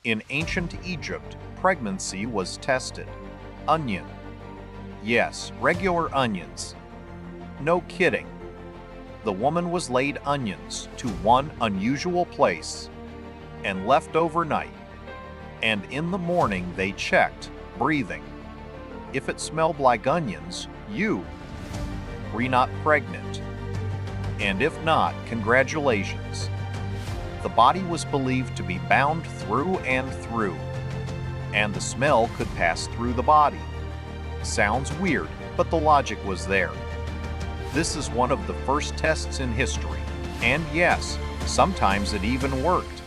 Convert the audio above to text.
In ancient Egypt, pregnancy was tested. Onion. Yes, regular onions. No kidding. The woman was laid onions to one unusual place and left overnight. And in the morning they checked, breathing. If it smelled like onions, you were not pregnant. And if not, congratulations. The body was believed to be bound through and through, and the smell could pass through the body. Sounds weird, but the logic was there. This is one of the first tests in history, and yes, sometimes it even worked.